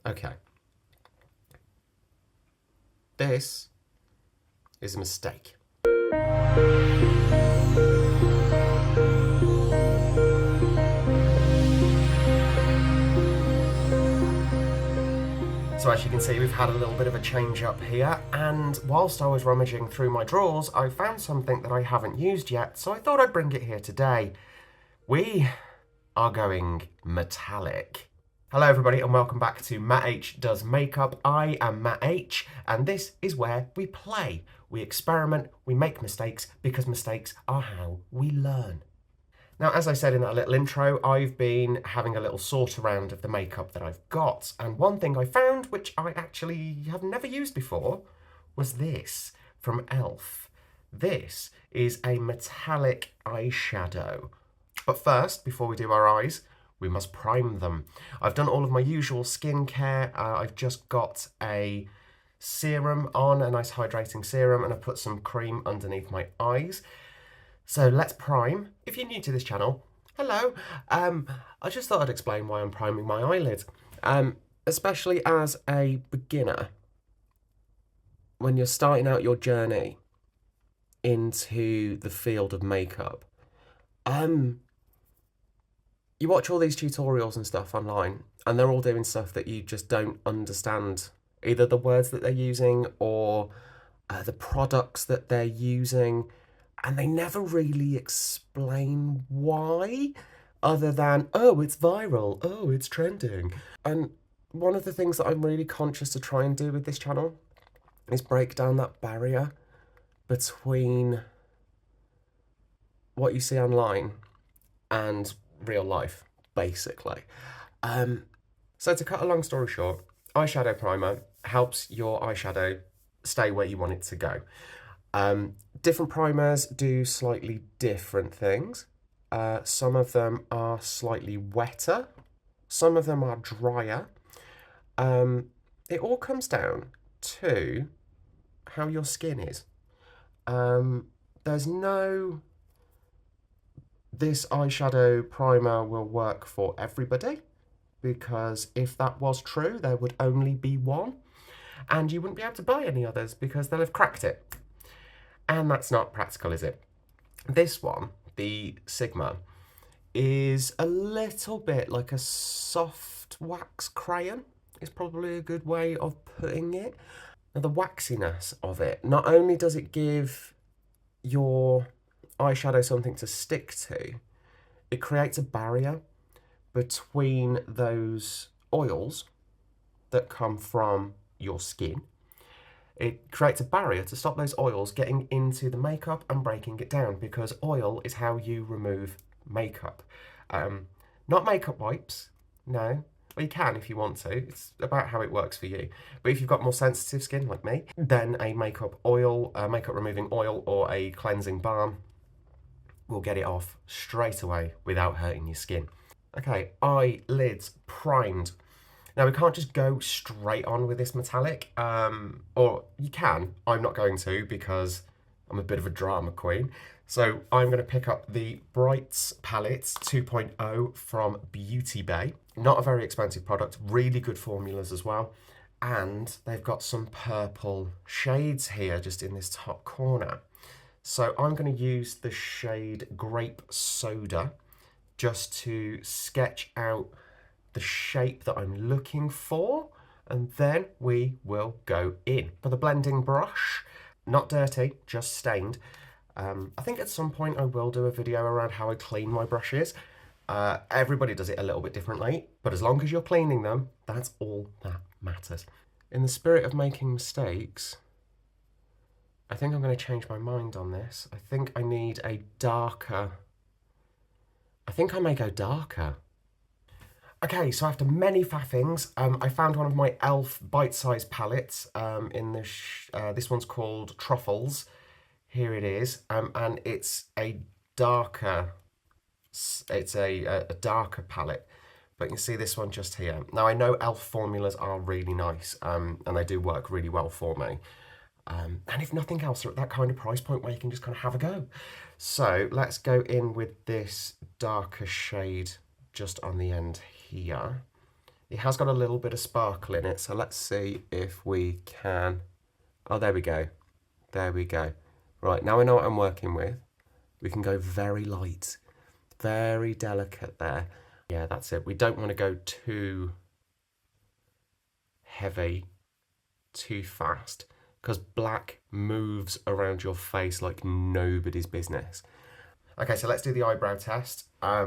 Okay. This is a mistake. So as you can see, we've had a little bit of a change up here, and whilst I was rummaging through my drawers, I found something that I haven't used yet, so I thought I'd bring it here today. We are going metallic. Hello everybody and welcome back to Matt H Does Makeup. I am Matt H and this is where we play. We experiment, we make mistakes because mistakes are how we learn. Now, as I said in that little intro, I've been having a little sort around of the makeup that I've got, and one thing I found, which I actually have never used before, was this from e.l.f. This is a metallic eyeshadow. But first, before we do our eyes, we must prime them. I've done all of my usual skincare. I've just got a serum on, a nice hydrating serum, and I've put some cream underneath my eyes. So let's prime. If you're new to this channel, hello. I just thought I'd explain why I'm priming my eyelids. Especially as a beginner, when you're starting out your journey into the field of makeup, you watch all these tutorials and stuff online, and they're all doing stuff that you just don't understand, either the words that they're using or the products that they're using. And they never really explain why, other than, oh, it's viral, oh, it's trending. And one of the things that I'm really conscious to try and do with this channel is break down that barrier between what you see online and real life, basically. So to cut a long story short, eyeshadow primer helps your eyeshadow stay where you want it to go. Different primers do slightly different things. Some of them are slightly wetter. Some of them are drier. It all comes down to how your skin is. There's no, this eyeshadow primer will work for everybody, because if that was true, there would only be one, and you wouldn't be able to buy any others because they'll have cracked it. And that's not practical, is it? This one, the Sigma, is a little bit like a soft wax crayon, is probably a good way of putting it. Now, the waxiness of it, not only does it give your eyeshadow something to stick to, it creates a barrier between those oils that come from your skin. It creates a barrier to stop those oils getting into the makeup and breaking it down, because oil is how you remove makeup. Not makeup wipes, no. Well, you can if you want to. It's about how it works for you. But if you've got more sensitive skin like me, then a makeup oil, makeup removing oil, or a cleansing balm will get it off straight away without hurting your skin. Okay, eyelids primed. Now, we can't just go straight on with this metallic, or you can. I'm not going to, because I'm a bit of a drama queen. So I'm going to pick up the Brights Palette 2.0 from Beauty Bay. Not a very expensive product, really good formulas as well. And they've got some purple shades here just in this top corner. So I'm going to use the shade Grape Soda just to sketch out the shape that I'm looking for, and then we will go in. For the blending brush, not dirty, just stained. I think at some point I will do a video around how I clean my brushes. Everybody does it a little bit differently, but as long as you're cleaning them, that's all that matters. In the spirit of making mistakes, I think I'm going to change my mind on this. I think I need a darker, I think I may go darker. Okay, so after many faffings, I found one of my e.l.f. bite-sized palettes in this one's called Truffles. Here it is, and it's a darker, it's a darker palette. But you can see this one just here. Now, I know e.l.f. formulas are really nice, and they do work really well for me. And if nothing else, they're at that kind of price point where you can just kind of have a go. So let's go in with this darker shade just on the end here. It has got a little bit of sparkle in it, so let's see if we can... Oh, there we go. There we go. Right, now I know what I'm working with. We can go very light, very delicate there. Yeah, that's it. We don't want to go too heavy, too fast, because black moves around your face like nobody's business. Okay, so let's do the eyebrow test. I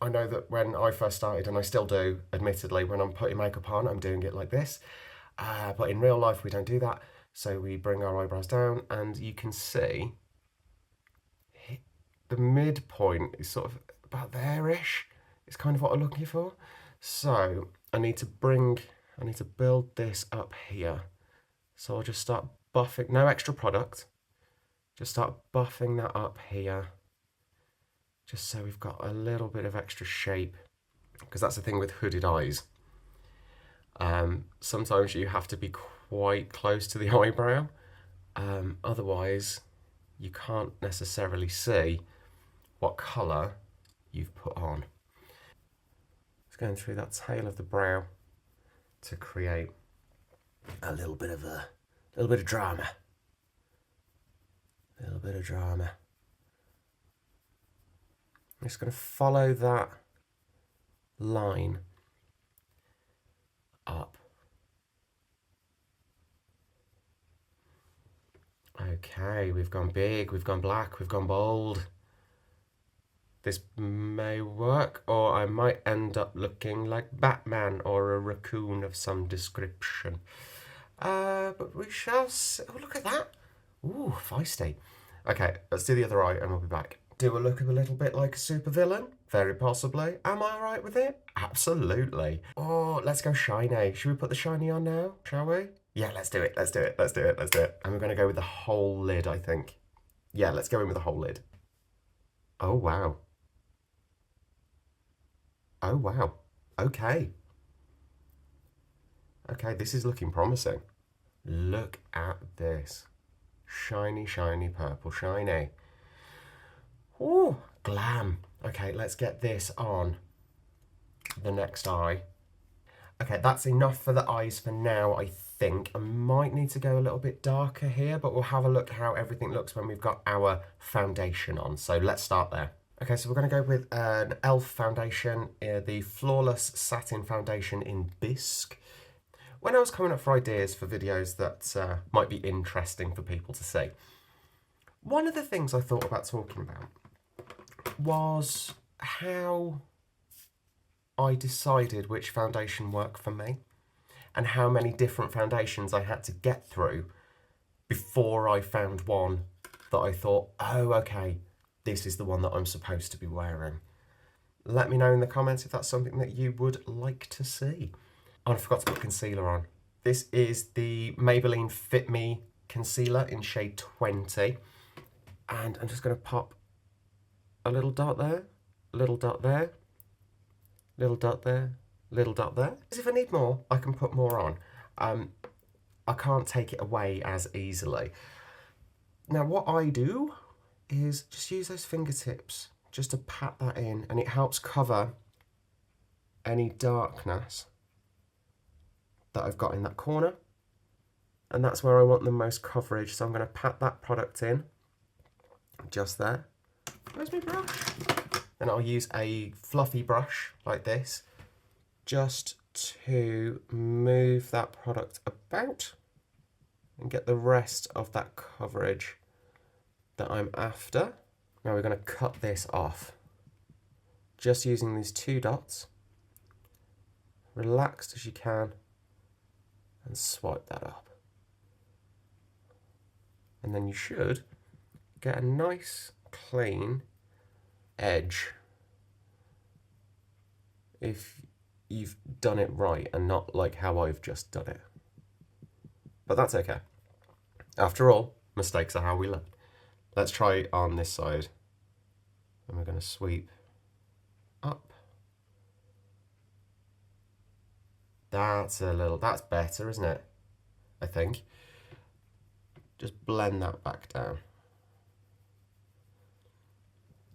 know that when I first started, and I still do, admittedly, when I'm putting makeup on, I'm doing it like this. But in real life, we don't do that. So we bring our eyebrows down, and you can see the midpoint is sort of about there-ish. It's kind of what I'm looking for. So I need to build this up here. So I'll just start buffing, no extra product. Just start buffing that up here. Just so we've got a little bit of extra shape. Because that's the thing with hooded eyes. Sometimes you have to be quite close to the eyebrow. Otherwise, you can't necessarily see what colour you've put on. It's going through that tail of the brow to create a little bit of drama. A little bit of drama. I'm just going to follow that line up. Okay, we've gone big, we've gone black, we've gone bold. This may work, or I might end up looking like Batman or a raccoon of some description. But we shall see. Oh, look at that. Ooh, feisty. Okay, let's do the other eye and we'll be back. Do I look a little bit like a supervillain? Very possibly. Am I alright with it? Absolutely. Oh, let's go shiny. Should we put the shiny on now? Shall we? Yeah, let's do it. Let's do it. Let's do it. Let's do it. And we're going to go with the whole lid, I think. Yeah, let's go in with the whole lid. Oh, wow. Oh, wow. Okay. Okay, this is looking promising. Look at this. Shiny, shiny, purple, shiny. Ooh, glam. Okay, let's get this on the next eye. Okay, that's enough for the eyes for now, I think. I might need to go a little bit darker here, but we'll have a look how everything looks when we've got our foundation on. So let's start there. Okay, so we're going to go with an e.l.f. foundation, the Flawless Satin Foundation in Bisque. When I was coming up for ideas for videos that might be interesting for people to see, one of the things I thought about talking about was how I decided which foundation worked for me and how many different foundations I had to get through before I found one that I thought, oh, okay, this is the one that I'm supposed to be wearing. Let me know in the comments if that's something that you would like to see. Oh, I forgot to put concealer on. This is the Maybelline Fit Me concealer in shade 20. And I'm just going to pop a little dot there, a little dot there, little dot there, little dot there. If I need more, I can put more on. I can't take it away as easily. Now what I do is just use those fingertips just to pat that in, and it helps cover any darkness that I've got in that corner. And that's where I want the most coverage. So I'm going to pat that product in just there. Where's my brush? Then I'll use a fluffy brush like this just to move that product about and get the rest of that coverage that I'm after. Now we're going to cut this off just using these two dots, relaxed as you can, and swipe that up. And then you should get a nice clean edge if you've done it right and not like how I've just done it. But that's okay. After all, mistakes are how we learn. Let's try it on this side. And we're going to sweep up. That's better, isn't it? I think. Just blend that back down.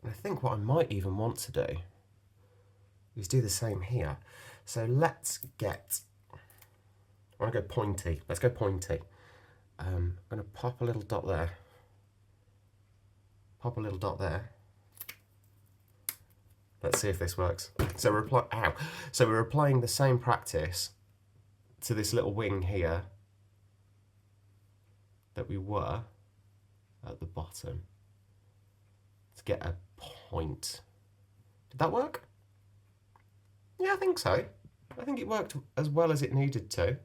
And I think what I might even want to do is do the same here. So let's get, I want to go pointy. Let's go pointy. I'm going to pop a little dot there. Pop a little dot there. Let's see if this works. So we're applying the same practice to this little wing here that we were at the bottom to get a point. Did that work? Yeah, I think so. I think it worked as well as it needed to.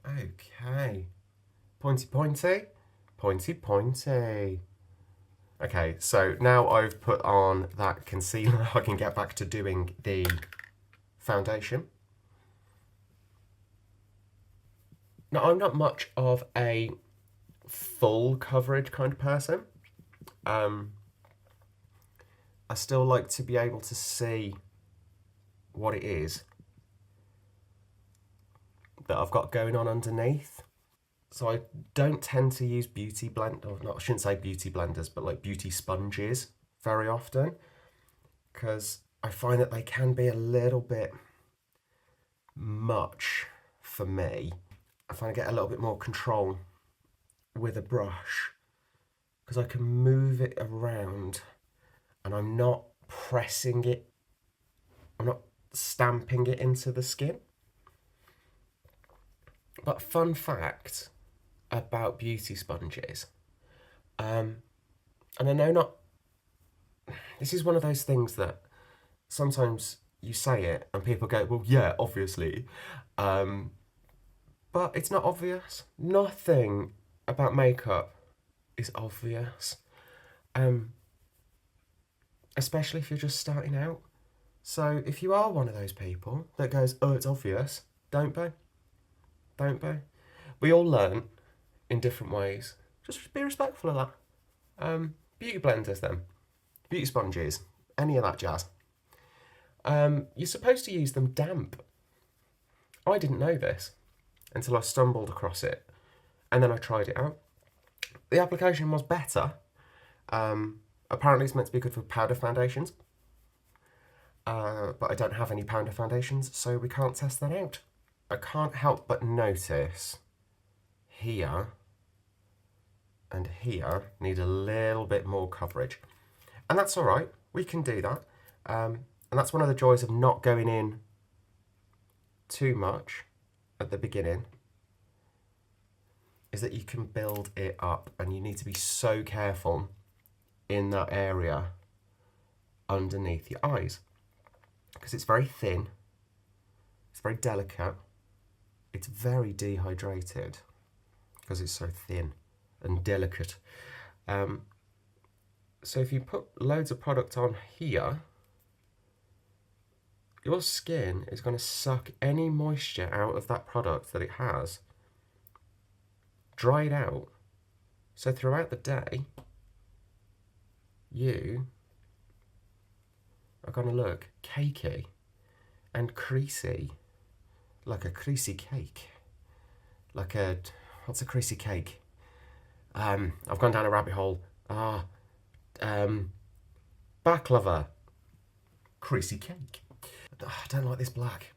Okay. Pointy, pointy, pointy, pointy. Okay, so now I've put on that concealer, I can get back to doing the foundation. Now, I'm not much of a full coverage kind of person. I still like to be able to see what it is that I've got going on underneath. So I don't tend to use beauty blend, or not, I shouldn't say beauty blenders, but like beauty sponges very often, because I find that they can be a little bit much for me. I find I get a little bit more control with a brush because I can move it around and I'm not pressing it, I'm not stamping it into the skin. But fun fact about beauty sponges, and I know not, this is one of those things that sometimes you say it and people go, well, yeah, obviously, but it's not obvious. Nothing about makeup is obvious, especially if you're just starting out. So if you are one of those people that goes, oh, it's obvious, don't be. Don't be. We all learn in different ways. Just be respectful of that. Beauty blenders then. Beauty sponges. Any of that jazz. You're supposed to use them damp. I didn't know this until I stumbled across it. And then I tried it out. The application was better. Apparently it's meant to be good for powder foundations. But I don't have any powder foundations, so we can't test that out. I can't help but notice here and here need a little bit more coverage. And that's all right, we can do that. And that's one of the joys of not going in too much at the beginning, is that you can build it up, and you need to be so careful in that area underneath your eyes because it's very thin, it's very delicate. It's very dehydrated because it's so thin and delicate. So if you put loads of product on here, your skin is going to suck any moisture out of that product that it has, dry it out. So throughout the day, you are going to look cakey and creasy. Like a creasy cake. Like a, what's a creasy cake? I've gone down a rabbit hole. Baklava. Creasy cake. I don't like this black.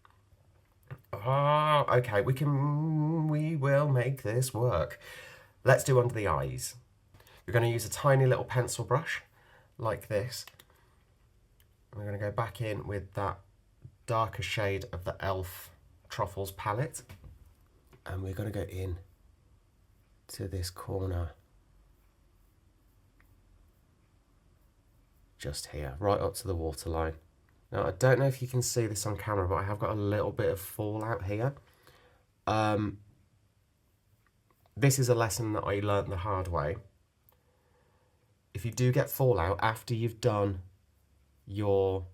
Okay, we will make this work. Let's do under the eyes. We're going to use a tiny little pencil brush, like this. We're going to go back in with that darker shade of the e.l.f. Truffles palette, and we're going to go in to this corner just here, right up to the waterline. Now I don't know if you can see this on camera, but I have got a little bit of fallout here. This is a lesson that I learned the hard way. If you do get fallout after you've done your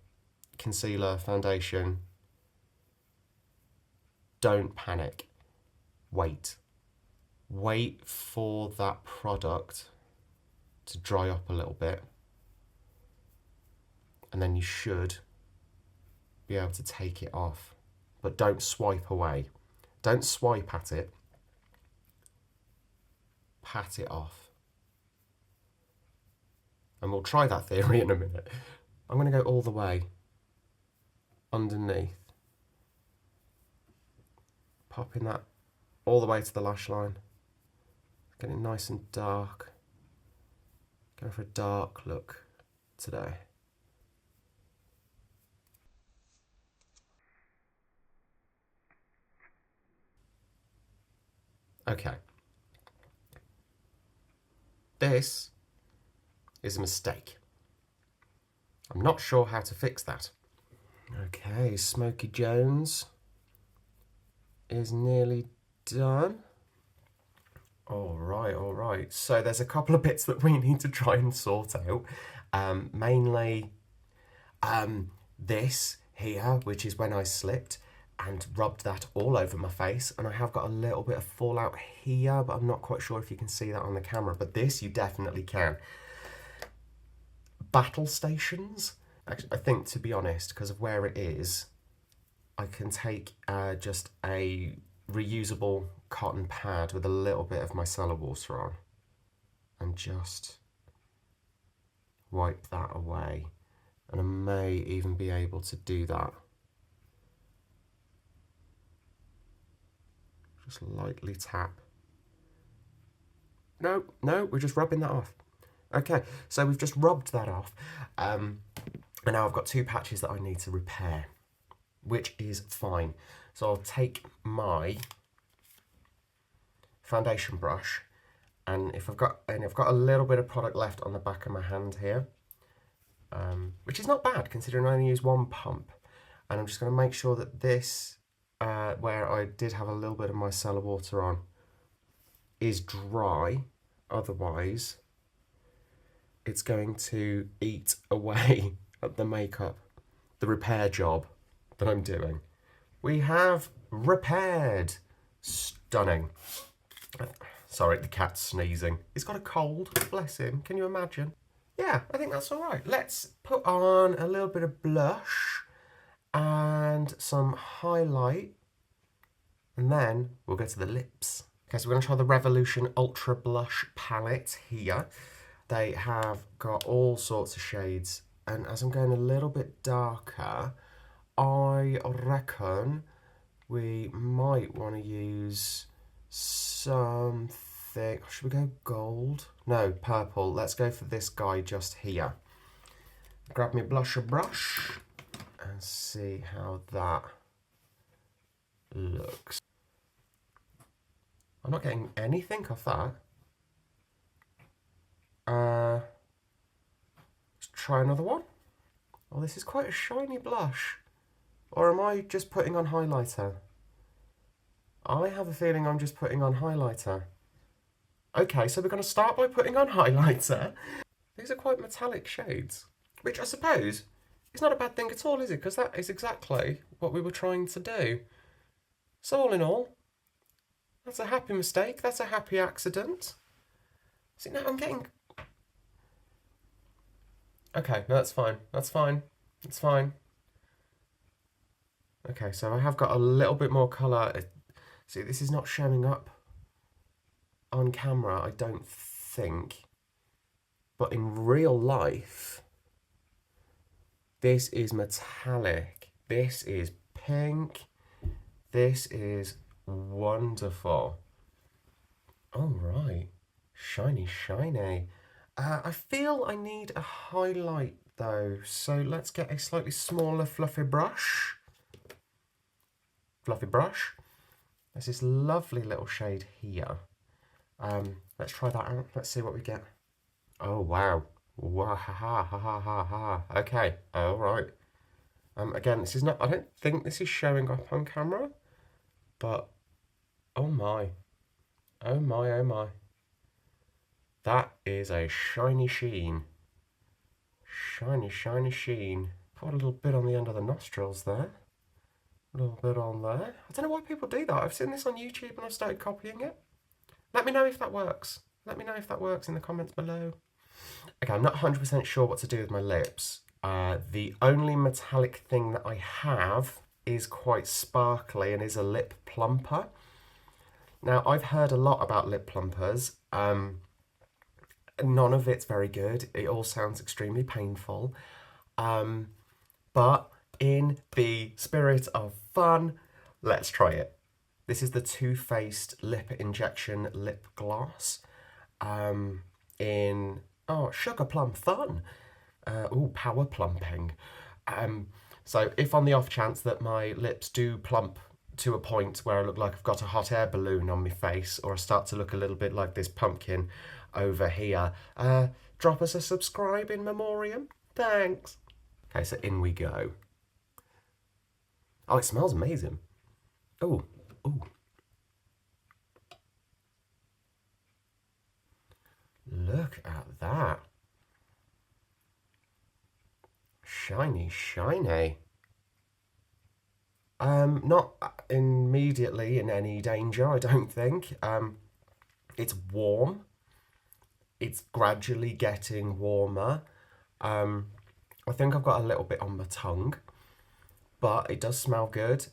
concealer foundation, don't panic. Wait. Wait for that product to dry up a little bit, and then you should be able to take it off. But don't swipe away. Don't swipe at it. Pat it off. and we'll try that theory in a minute. I'm going to go all the way underneath, popping that all the way to the lash line, getting nice and dark, going for a dark look today. Okay. This is a mistake. I'm not sure how to fix that. Okay, Smokey Jones is nearly done. All right. So there's a couple of bits that we need to try and sort out. Mainly this here, which is when I slipped and rubbed that all over my face, and I have got a little bit of fallout here, but I'm not quite sure if you can see that on the camera, but this you definitely can. Battle stations, actually, I think, to be honest, because of where it is, I can take just a reusable cotton pad with a little bit of micellar water on and just wipe that away, and I may even be able to do that. Just lightly tap. No, we're just rubbing that off. Okay, so we've just rubbed that off. And now I've got 2 patches that I need to repair, which is fine. So I'll take my foundation brush, and I've got a little bit of product left on the back of my hand here, which is not bad considering I only use 1 pump. And I'm just going to make sure that this, where I did have a little bit of micellar water on, is dry. Otherwise, it's going to eat away at the makeup, the repair job that I'm doing. We have repaired. Stunning. Sorry, the cat's sneezing. He's got a cold, bless him. Can you imagine? Yeah, I think that's all right. Let's put on a little bit of blush and some highlight, and then we'll go to the lips. Okay, so we're going to try the Revolution Ultra Blush palette here. They have got all sorts of shades, and as I'm going a little bit darker, I reckon we might want to use something. Should we go gold? No, purple. Let's go for this guy just here. Grab me blusher brush and see how that looks. I'm not getting anything off that. Let's try another one. Oh, this is quite a shiny blush. Or am I just putting on highlighter? I have a feeling I'm just putting on highlighter. Okay, so we're going to start by putting on highlighter. These are quite metallic shades, which I suppose is not a bad thing at all, is it? Because that is exactly what we were trying to do. So all in all, that's a happy mistake. That's a happy accident. See, now I'm getting... Okay, no, that's fine. That's fine. It's fine. Okay, so I have got a little bit more colour. See, this is not showing up on camera, I don't think. But in real life, this is metallic. This is pink. This is wonderful. All right. Shiny, shiny. I feel I need a highlight though, so let's get a slightly smaller fluffy brush. There's this lovely little shade here. Let's try that out. Let's see what we get. Oh wow. Wow, ha ha ha ha ha ha. Okay, all right. Again, this is not, I don't think this is showing up on camera, but oh my. Oh my, oh my. That is a shiny sheen. Shiny, shiny sheen. Put a little bit on the end of the nostrils there. A little bit on there. I don't know why people do that. I've seen this on YouTube and I've started copying it. Let me know if that works. Let me know if that works in the comments below. Okay, I'm not 100% sure what to do with my lips. The only metallic thing that I have is quite sparkly and is a lip plumper. Now, I've heard a lot about lip plumpers. None of it's very good. It all sounds extremely painful. But in the spirit of fun, let's try it. This is the Too Faced Lip Injection Lip Gloss in, Sugar Plum Fun. Power plumping. So if on the off chance that my lips do plump to a point where I look like I've got a hot air balloon on my face, or I start to look a little bit like this pumpkin over here, drop us a subscribe in memoriam. Thanks. Okay, so in we go. Oh, it smells amazing. Oh, oh. Look at that. Shiny, shiny. Not immediately in any danger, I don't think. It's warm. It's gradually getting warmer. I think I've got a little bit on my tongue, but it does smell good.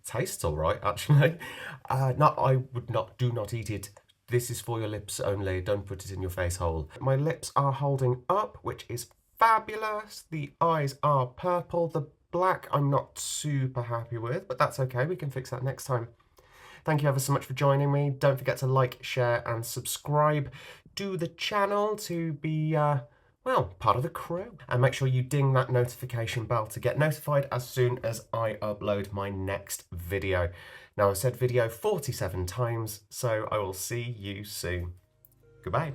Tastes all right, actually. Do not eat it. This is for your lips only. Don't put it in your face hole. My lips are holding up, which is fabulous. The eyes are purple. The black I'm not super happy with, but that's okay. We can fix that next time. Thank you ever so much for joining me. Don't forget to like, share, and subscribe to the channel to be, part of the crew. And make sure you ding that notification bell to get notified as soon as I upload my next video. Now, I've said video 47 times, so I will see you soon. Goodbye.